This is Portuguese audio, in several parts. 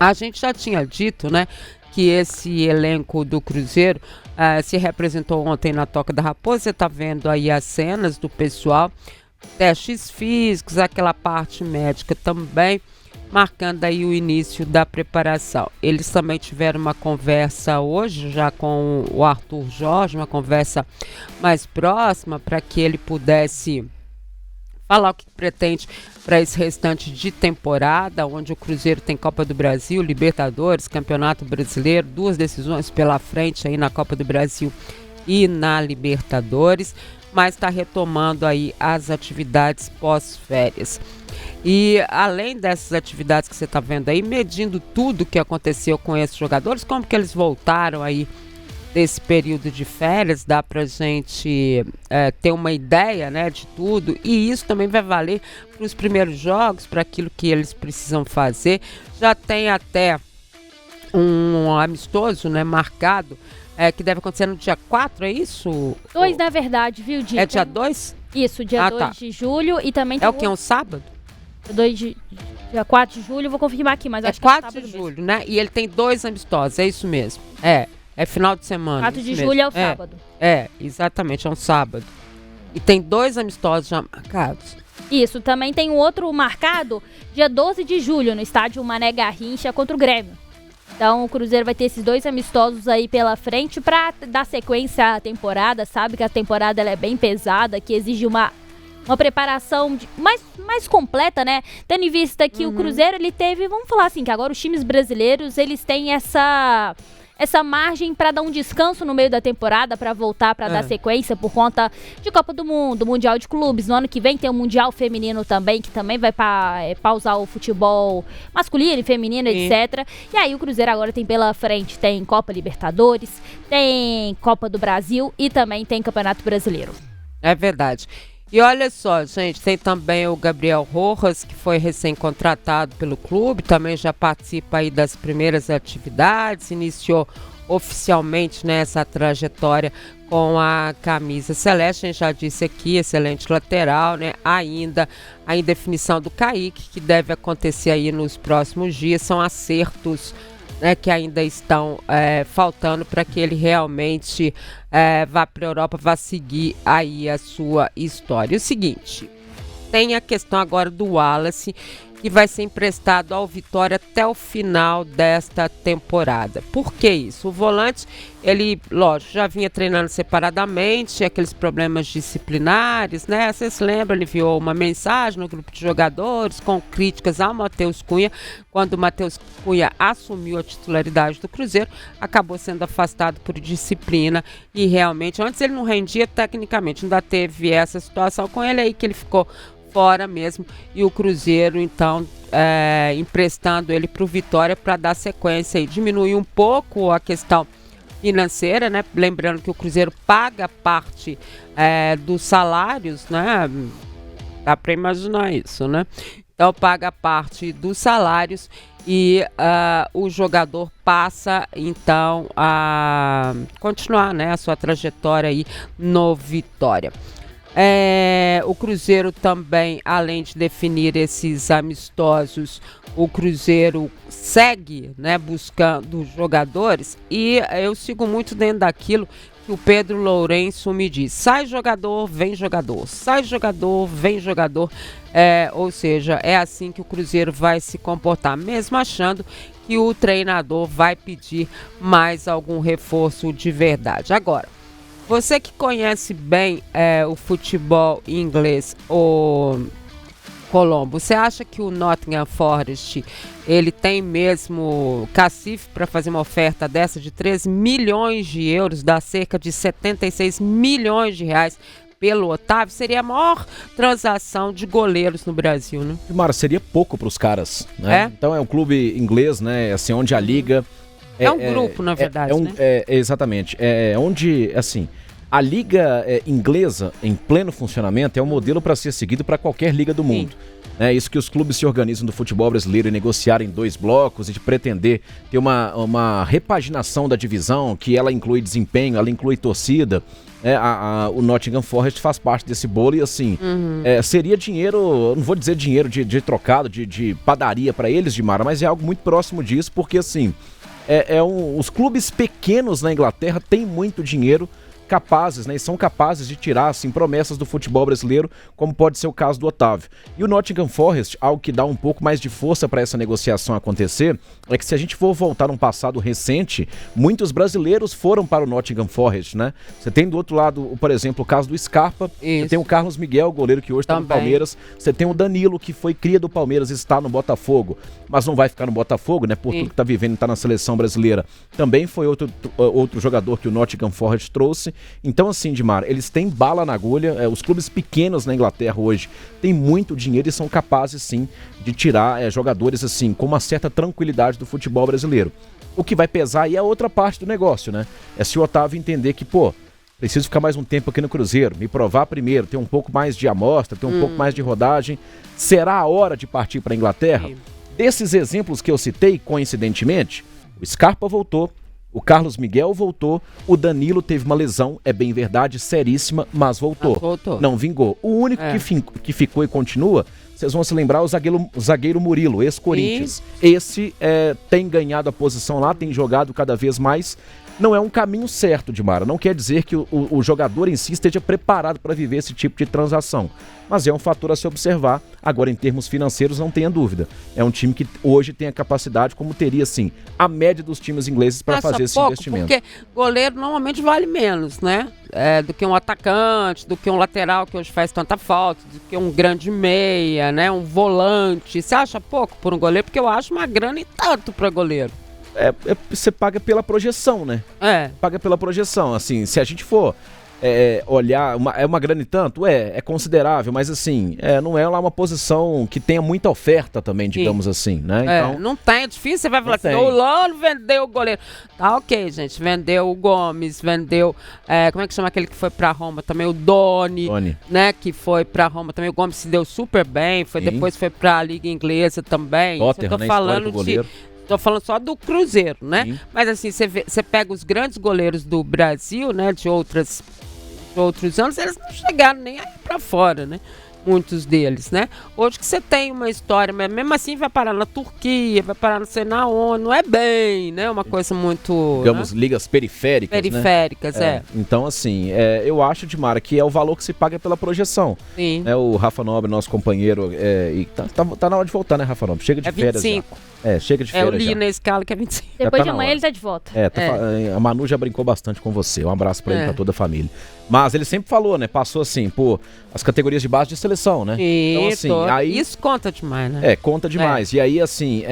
A gente já tinha dito, né, que esse elenco do Cruzeiro se representou ontem na Toca da Raposa. Você está vendo aí as cenas do pessoal, testes físicos, aquela parte médica também, marcando aí o início da preparação. Eles também tiveram uma conversa hoje já com o Arthur Jorge, uma conversa mais próxima, para que ele pudesse falar o que pretende para esse restante de temporada, onde o Cruzeiro tem Copa do Brasil, Libertadores, Campeonato Brasileiro, 2 decisões pela frente aí na Copa do Brasil e na Libertadores, mas está retomando aí as atividades pós-férias. E além dessas atividades que você está vendo aí, medindo tudo que aconteceu com esses jogadores, como que eles voltaram aí desse período de férias, dá pra gente ter uma ideia, né, de tudo, e isso também vai valer para os primeiros jogos, para aquilo que eles precisam fazer. Já tem até um amistoso, né, marcado, que deve acontecer no dia 4, é isso? 2, na verdade, viu, Di? É dia 2? Isso, dia 2 de julho, e também tem o que, é um sábado? Dia 4 de julho, eu vou confirmar aqui, mas acho que é 4 de julho, mesmo, né, e ele tem 2 amistosos, é isso mesmo, É final de semana. 4 de julho é o sábado. Exatamente, é um sábado. E tem 2 amistosos já marcados. Isso, também tem um outro marcado dia 12 de julho, no estádio Mané Garrincha contra o Grêmio. Então o Cruzeiro vai ter esses 2 amistosos aí pela frente para dar sequência à temporada. Sabe que a temporada ela é bem pesada, que exige uma preparação mais completa, né? Tendo em vista que o Cruzeiro, ele teve, vamos falar assim, que agora os times brasileiros, eles têm essa margem para dar um descanso no meio da temporada, para voltar, para dar sequência por conta de Copa do Mundo, Mundial de Clubes. No ano que vem tem o Mundial Feminino também, que também vai pausar o futebol masculino e feminino, etc. E aí o Cruzeiro agora tem pela frente, tem Copa Libertadores, tem Copa do Brasil e também tem Campeonato Brasileiro. É verdade. E olha só, gente, tem também o Gabriel Rojas, que foi recém-contratado pelo clube, também já participa aí das primeiras atividades, iniciou oficialmente, né, essa trajetória com a camisa celeste. A gente já disse aqui, excelente lateral, né, ainda a indefinição do Kaique, que deve acontecer aí nos próximos dias, são acertos, né, que ainda estão faltando para que ele realmente vá para a Europa, vá seguir aí a sua história. O seguinte, tem a questão agora do Wallace, que vai ser emprestado ao Vitória até o final desta temporada. Por que isso? O volante, ele, lógico, já vinha treinando separadamente, tinha aqueles problemas disciplinares, né? Você se lembra, ele enviou uma mensagem no grupo de jogadores com críticas ao Matheus Cunha. Quando o Matheus Cunha assumiu a titularidade do Cruzeiro, acabou sendo afastado por disciplina e realmente, antes ele não rendia tecnicamente, ainda teve essa situação com ele aí que ele ficou fora mesmo, e o Cruzeiro então emprestando ele para o Vitória para dar sequência e diminuir um pouco a questão financeira, né? Lembrando que o Cruzeiro paga parte dos salários, né? Dá para imaginar isso, né? Então paga parte dos salários e o jogador passa então a continuar, né, a sua trajetória aí no Vitória. O Cruzeiro também, além de definir esses amistosos, o Cruzeiro segue, né, buscando jogadores, e eu sigo muito dentro daquilo que o Pedro Lourenço me diz: sai jogador, vem jogador, sai jogador, vem jogador. Ou seja, é assim que o Cruzeiro vai se comportar, mesmo achando que o treinador vai pedir mais algum reforço de verdade. Agora, você que conhece bem o futebol inglês, o Colombo, você acha que o Nottingham Forest, ele tem mesmo cacife para fazer uma oferta dessa de 3 milhões de euros, dá cerca de 76 milhões de reais pelo Otávio? Seria a maior transação de goleiros no Brasil, né? Mara, seria pouco para os caras, né? Então é um clube inglês, né, assim, onde a liga... É um grupo, na verdade, né? Exatamente. Onde, assim, a liga inglesa, em pleno funcionamento, é um modelo para ser seguido para qualquer liga do mundo. Isso que os clubes se organizam do futebol brasileiro e negociarem 2 blocos e de pretender ter uma repaginação da divisão, que ela inclui desempenho, ela inclui torcida. O Nottingham Forest faz parte desse bolo e assim, seria dinheiro, não vou dizer dinheiro de trocado, de padaria para eles, Dimara, mas é algo muito próximo disso, porque assim, os clubes pequenos na Inglaterra têm muito dinheiro, capazes, e são capazes de tirar, assim, promessas do futebol brasileiro, como pode ser o caso do Otávio. E o Nottingham Forest, algo que dá um pouco mais de força para essa negociação acontecer, é que se a gente for voltar num passado recente, muitos brasileiros foram para o Nottingham Forest, né? Você tem do outro lado, por exemplo, o caso do Scarpa, você tem o Carlos Miguel, goleiro que hoje está no Palmeiras, você tem o Danilo, que foi cria do Palmeiras e está no Botafogo, mas não vai ficar no Botafogo, né? Por tudo que está vivendo e está na seleção brasileira. Também foi outro jogador que o Nottingham Forest trouxe. Então assim, Dimar, eles têm bala na agulha, os clubes pequenos na Inglaterra hoje têm muito dinheiro e são capazes sim de tirar jogadores assim com uma certa tranquilidade do futebol brasileiro. O que vai pesar aí é a outra parte do negócio, né? É se o Otávio entender que, preciso ficar mais um tempo aqui no Cruzeiro, me provar primeiro, ter um pouco mais de amostra, ter um pouco mais de rodagem. Será a hora de partir para a Inglaterra? Desses exemplos que eu citei, coincidentemente, o Scarpa voltou, o Carlos Miguel voltou, o Danilo teve uma lesão, é bem verdade, seríssima, mas voltou. Não vingou. O único que ficou e continua, vocês vão se lembrar, o zagueiro Murilo, ex-Corinthians. Esse tem ganhado a posição lá, tem jogado cada vez mais. Não é um caminho certo, Dimara. Não quer dizer que o jogador em si esteja preparado para viver esse tipo de transação. Mas é um fator a se observar. Agora, em termos financeiros, não tenha dúvida. É um time que hoje tem a capacidade, como teria, sim, a média dos times ingleses para fazer esse investimento. Porque goleiro normalmente vale menos, né? Do que um atacante, do que um lateral que hoje faz tanta falta, do que um grande meia, né? Um volante. Você acha pouco por um goleiro? Porque eu acho uma grana e tanto para goleiro. Você paga pela projeção, né? Paga pela projeção. Assim, se a gente for olhar, é uma grana e tanto? É considerável, mas assim, não é lá uma posição que tenha muita oferta também, digamos assim, né? Então, não tem, é difícil, você vai falar assim, o Lano vendeu o goleiro. Tá ok, gente, vendeu o Gomes, vendeu, como é que chama aquele que foi pra Roma também? O Doni, né, que foi pra Roma também, o Gomes se deu super bem, depois foi pra Liga Inglesa também. Tottenham, né, falando de... Tô falando só do Cruzeiro, né? Sim. Mas assim, você pega os grandes goleiros do Brasil, né? De outros anos, eles não chegaram nem aí pra fora, né? Muitos deles, né? Hoje que você tem uma história, mas mesmo assim vai parar na Turquia, vai parar não sei na ONU, não é bem, né? Uma coisa muito... Digamos, ligas periféricas, né? Então, assim, eu acho, Dimara, que é o valor que se paga pela projeção. Sim. O Rafa Nobre, nosso companheiro, e tá na hora de voltar, né, Rafa Nobre? Chega de férias 25. Chega de férias. Eu li na escala que é 25. Depois de amanhã ele tá de volta. A Manu já brincou bastante com você. Um abraço pra ele, pra toda a família. Mas ele sempre falou, né? Passou assim, as categorias de base de seleção, né? Então, assim, isso conta demais, né? Conta demais. E aí, assim,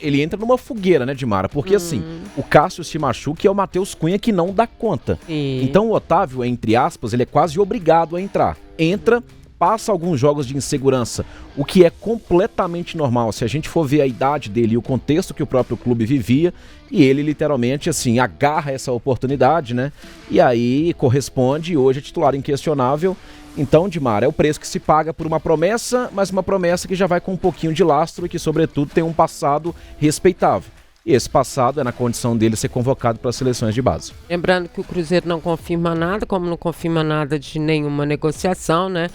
ele entra numa fogueira, né, Dimara? Porque, assim, o Cássio se machuca e é o Matheus Cunha que não dá conta. Então, o Otávio, entre aspas, ele é quase obrigado a entrar. Entra, passa alguns jogos de insegurança, o que é completamente normal. Se a gente for ver a idade dele e o contexto que o próprio clube vivia, e ele literalmente, assim, agarra essa oportunidade, né? E aí corresponde, e hoje é titular inquestionável. Então, Dimar, é o preço que se paga por uma promessa, mas uma promessa que já vai com um pouquinho de lastro e que, sobretudo, tem um passado respeitável. E esse passado é na condição dele ser convocado para as seleções de base. Lembrando que o Cruzeiro não confirma nada, como não confirma nada de nenhuma negociação, né?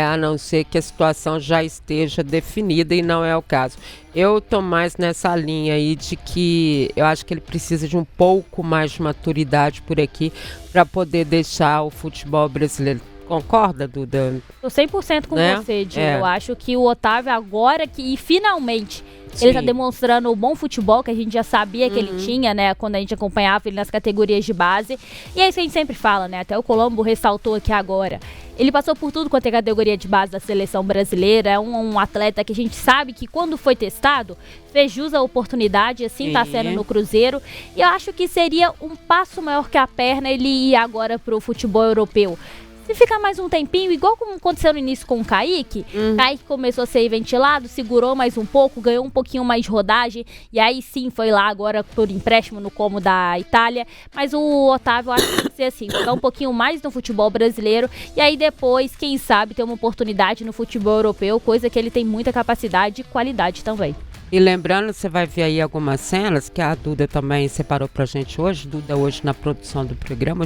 A não ser que a situação já esteja definida e não é o caso. Eu tô mais nessa linha aí de que eu acho que ele precisa de um pouco mais de maturidade por aqui para poder deixar o futebol brasileiro. Concorda, Duda? Tô 100% com você, Dil. Eu acho que o Otávio agora que finalmente ele tá demonstrando o bom futebol que a gente já sabia que ele tinha, né? Quando a gente acompanhava ele nas categorias de base. E é isso que a gente sempre fala, né? Até o Colombo ressaltou aqui agora. Ele passou por tudo quanto é categoria de base da seleção brasileira. É um atleta que a gente sabe que quando foi testado, fez jus à oportunidade, assim tá sendo no Cruzeiro. E eu acho que seria um passo maior que a perna ele ir agora pro futebol europeu. Se ficar mais um tempinho, igual como aconteceu no início com o Kaique, Kaique começou a ser ventilado, segurou mais um pouco, ganhou um pouquinho mais de rodagem, e aí sim foi lá agora por empréstimo no Como da Itália, mas o Otávio acho que tem que ser assim, ficar um pouquinho mais no futebol brasileiro, e aí depois, quem sabe, ter uma oportunidade no futebol europeu, coisa que ele tem muita capacidade e qualidade também. E lembrando, você vai ver aí algumas cenas que a Duda também separou pra gente hoje. Duda hoje na produção do programa.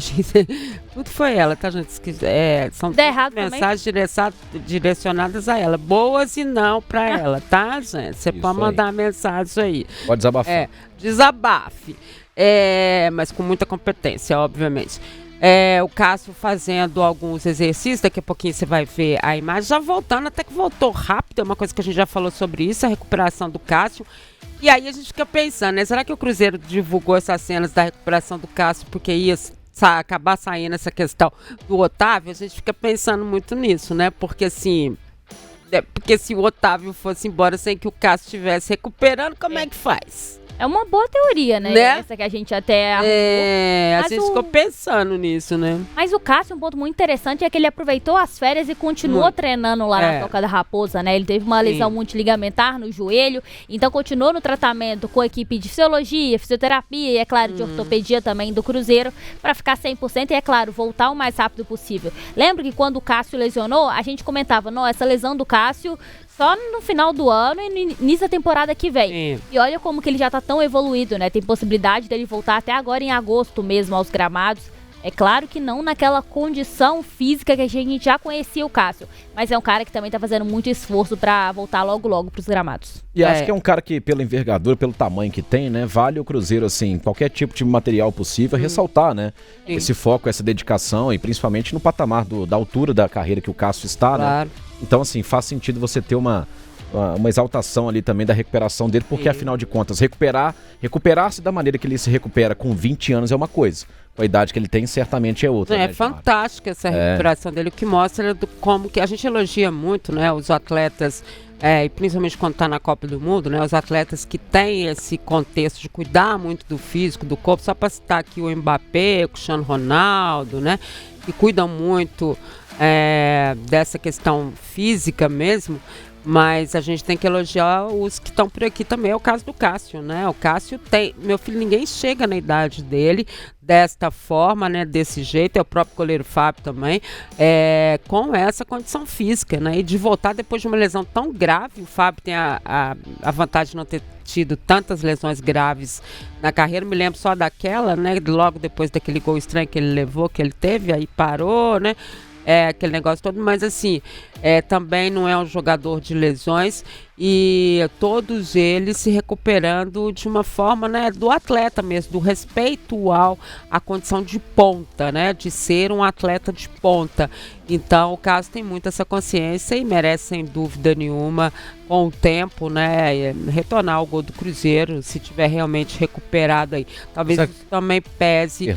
Tudo foi ela, tá, gente? São mensagens direcionadas a ela. Boas e não pra ela, tá, gente? Você pode mandar mensagem aí. Pode desabafar. Desabafe. Mas com muita competência, obviamente. O Cássio fazendo alguns exercícios, daqui a pouquinho você vai ver a imagem, já voltando, até que voltou rápido, é uma coisa que a gente já falou sobre isso, a recuperação do Cássio. E aí a gente fica pensando, né, será que o Cruzeiro divulgou essas cenas da recuperação do Cássio porque ia acabar saindo essa questão do Otávio? A gente fica pensando muito nisso, né, porque assim... Porque se o Otávio fosse embora sem que o Cássio estivesse recuperando, como é que faz? É uma boa teoria, né? Essa que a gente até arrumou. A gente ficou pensando nisso, né? Mas o Cássio, um ponto muito interessante é que ele aproveitou as férias e continuou treinando lá na Toca da Raposa, né? Ele teve uma lesão multiligamentar no joelho, então continuou no tratamento com a equipe de fisiologia, fisioterapia e, é claro, de ortopedia também do Cruzeiro, para ficar 100% e, é claro, voltar o mais rápido possível. Lembra que quando o Cássio lesionou, a gente comentava, não, essa lesão do Cássio só no final do ano e no início da temporada que vem. Sim. E olha como que ele já tá tão evoluído, né? Tem possibilidade dele voltar até agora em agosto mesmo aos gramados. É claro que não naquela condição física que a gente já conhecia o Cássio, mas é um cara que também tá fazendo muito esforço pra voltar logo pros gramados. E acho que é um cara que, pela envergadura, pelo tamanho que tem, né, vale o Cruzeiro, assim, qualquer tipo de material possível, ressaltar, né, esse foco, essa dedicação e principalmente no patamar da altura da carreira que o Cássio está, né. Então, assim, faz sentido você ter uma exaltação ali também da recuperação dele, porque afinal de contas, recuperar-se da maneira que ele se recupera com 20 anos é uma coisa. Com a idade que ele tem, certamente é outra. É fantástica essa recuperação dele, o que mostra como que a gente elogia muito, né, os atletas, e principalmente quando está na Copa do Mundo, né, os atletas que têm esse contexto de cuidar muito do físico, do corpo, só para citar aqui o Mbappé, o Cristiano Ronaldo, né, que cuidam muito dessa questão física mesmo. Mas a gente tem que elogiar os que estão por aqui também. É o caso do Cássio, né? O Cássio tem... Meu filho, ninguém chega na idade dele desta forma, né? Desse jeito. É o próprio goleiro Fábio também. Com essa condição física, né? E de voltar depois de uma lesão tão grave. O Fábio tem a vantagem de não ter tido tantas lesões graves na carreira. Me lembro só daquela, né? Logo depois daquele gol estranho que ele levou, que ele teve. Aí parou, né? Aquele negócio todo, mas assim, também não é um jogador de lesões e todos eles se recuperando de uma forma, né, do atleta mesmo, do respeito à condição de ponta, né, de ser um atleta de ponta. Então o Cássio tem muito essa consciência e merece, sem dúvida nenhuma, com o tempo, né, retornar ao gol do Cruzeiro, se tiver realmente recuperado aí. Talvez isso também pese...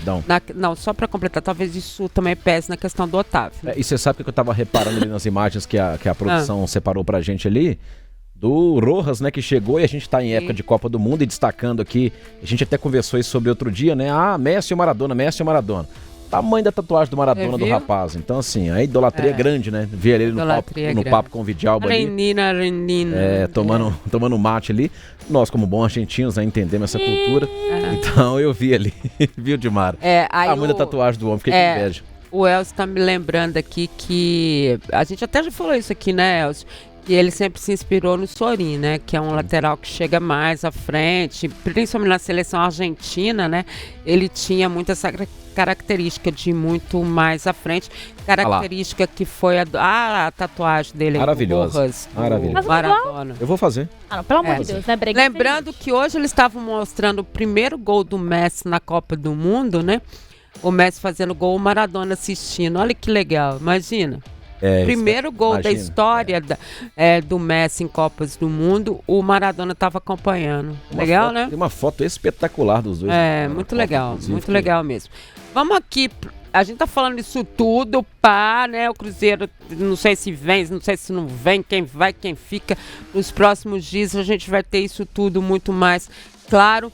Não, só para completar, talvez isso também pese na questão do Otávio. E você sabe o que eu estava reparando ali nas imagens que a produção separou pra gente ali? Do Rojas, né, que chegou e a gente tá em época de Copa do Mundo e destacando aqui, a gente até conversou isso sobre outro dia, né, Messi ou Maradona. Tamanho da tatuagem do Maradona do rapaz. Então, assim, a idolatria é grande, né? Ver ele no papo com o Vidalba ali. Tomando mate ali. Nós, como bons argentinos, né, entendemos essa cultura. Então, eu vi ali, viu, Dimara? Tamanho da tatuagem do homem, fiquei com inveja. O Elcio tá me lembrando aqui que... A gente até já falou isso aqui, né, Elcio? E ele sempre se inspirou no Sorin, né? Que é um lateral que chega mais à frente, principalmente na seleção argentina, né? Ele tinha muito essa característica de ir muito mais à frente. Característica que foi a tatuagem dele. Maravilhosa. Maravilhosa. Maradona. Eu vou fazer. Não, pelo amor de Deus, né? Lembrando que hoje eles estavam mostrando o primeiro gol do Messi na Copa do Mundo, né? O Messi fazendo gol, o Maradona assistindo. Olha que legal, imagina. Primeiro gol da história do Messi em Copas do Mundo, o Maradona estava acompanhando. Legal, né? Tem uma foto espetacular dos dois. Muito legal, muito legal mesmo. Vamos aqui, a gente tá falando isso tudo, né? O Cruzeiro, não sei se vem, não sei se não vem, quem vai, quem fica. Nos próximos dias a gente vai ter isso tudo muito mais claro.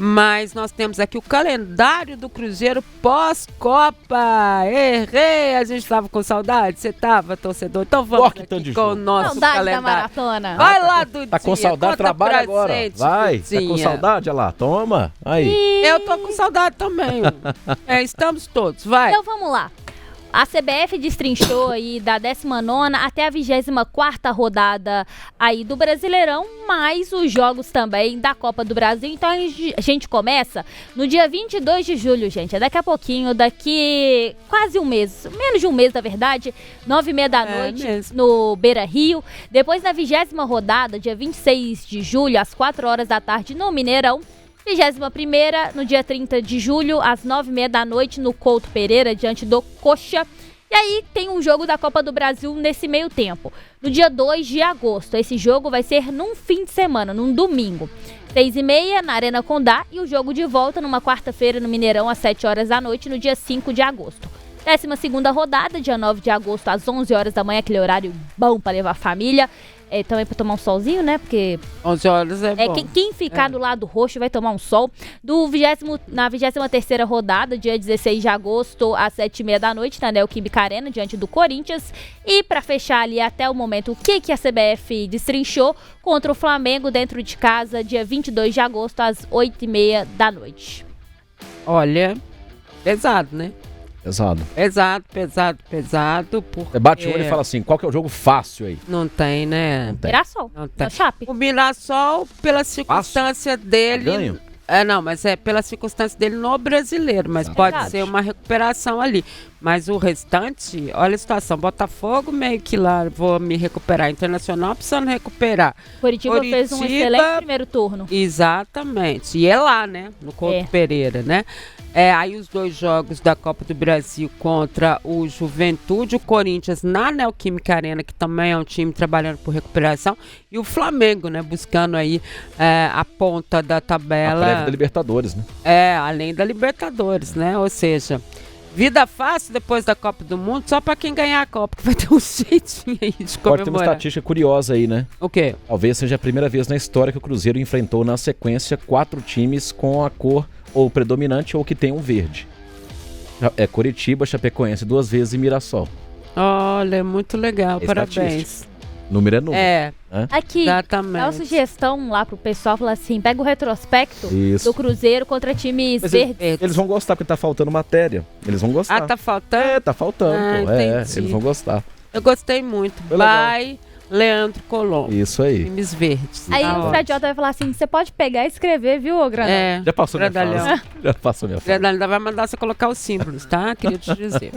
Mas nós temos aqui o calendário do Cruzeiro pós-Copa. Errei, a gente estava com saudade. Você estava, torcedor? Então vamos aqui com o nosso saudade calendário. da maratona. Vai lá, Dudinha. Tá com saudade, trabalha agora. Vai, tá com saudade, olha lá, toma. Aí. Eu tô com saudade também. Estamos todos, vai. Então vamos lá. A CBF destrinchou aí da 19ª até a 24ª rodada aí do Brasileirão, mais os jogos também da Copa do Brasil. Então a gente começa no dia 22 de julho, gente. É daqui a pouquinho, daqui quase um mês, menos de um mês, na verdade, 9h30 da noite no Beira-Rio. Depois na 20ª rodada, dia 26 de julho, às 4 da tarde no Mineirão. 21ª, no dia 30 de julho, às 9h30 da noite, no Couto Pereira, diante do Coxa. E aí tem um jogo da Copa do Brasil nesse meio tempo, no dia 2 de agosto. Esse jogo vai ser num fim de semana, num domingo. 6h30 na Arena Condá e o jogo de volta numa quarta-feira no Mineirão, às 7 da noite, no dia 5 de agosto. 12ª rodada, dia 9 de agosto, às 11 da manhã, aquele horário bom para levar a família. Também para tomar um solzinho, né? Porque 11 horas é bom. Quem ficar do lado roxo vai tomar um sol. Na 23ª rodada, dia 16 de agosto, às 7h30 da noite, na Neoquímica Arena, diante do Corinthians. E para fechar ali até o momento, o que a CBF destrinchou contra o Flamengo dentro de casa, dia 22 de agosto, às 8h30 da noite. Olha, pesado, né? Pesado. Porque bate o olho e fala assim, qual que é o jogo fácil aí? Não tem, né? Mirassol. Não tem. É o Chape. O Mirassol, pela circunstância dele... Ganho? Não, mas é pela circunstância dele no Brasileiro, mas pode ser uma recuperação ali. Mas o restante, olha a situação, Botafogo meio que lá, vou me recuperar. Internacional precisando recuperar. Curitiba fez um excelente primeiro turno. Exatamente, e é lá, né, no Couto Pereira, né? Aí os dois jogos da Copa do Brasil contra o Juventude, o Corinthians na Neoquímica Arena, que também é um time trabalhando por recuperação, e o Flamengo, né, buscando aí a ponta da tabela. A prévia da Libertadores, né? Além da Libertadores, né, ou seja, vida fácil depois da Copa do Mundo, só pra quem ganhar a Copa, que vai ter um jeitinho aí de comemorar. Pode ter uma estatística curiosa aí, né? O quê? Talvez seja a primeira vez na história que o Cruzeiro enfrentou na sequência 4 times com a cor ou predominante ou que tem um verde. Curitiba, Chapecoense 2 vezes e Mirassol. Olha, é muito legal, parabéns. Número é número. Aqui, exatamente. dá uma sugestão lá pro pessoal, falar assim, pega o retrospecto do Cruzeiro contra times verdes. Eles vão gostar, porque tá faltando matéria. Eles vão gostar. Tá faltando? Tá faltando, eles vão gostar. Eu gostei muito. Vai, Leandro Colombo. Isso aí. Times verdes. Aí o Fred Jota vai falar assim, você pode pegar e escrever, viu, Grandalhão? Já passou minha fase. Já passou minha fase. Grandalhão ainda vai mandar você colocar os símbolos, tá? Queria te dizer.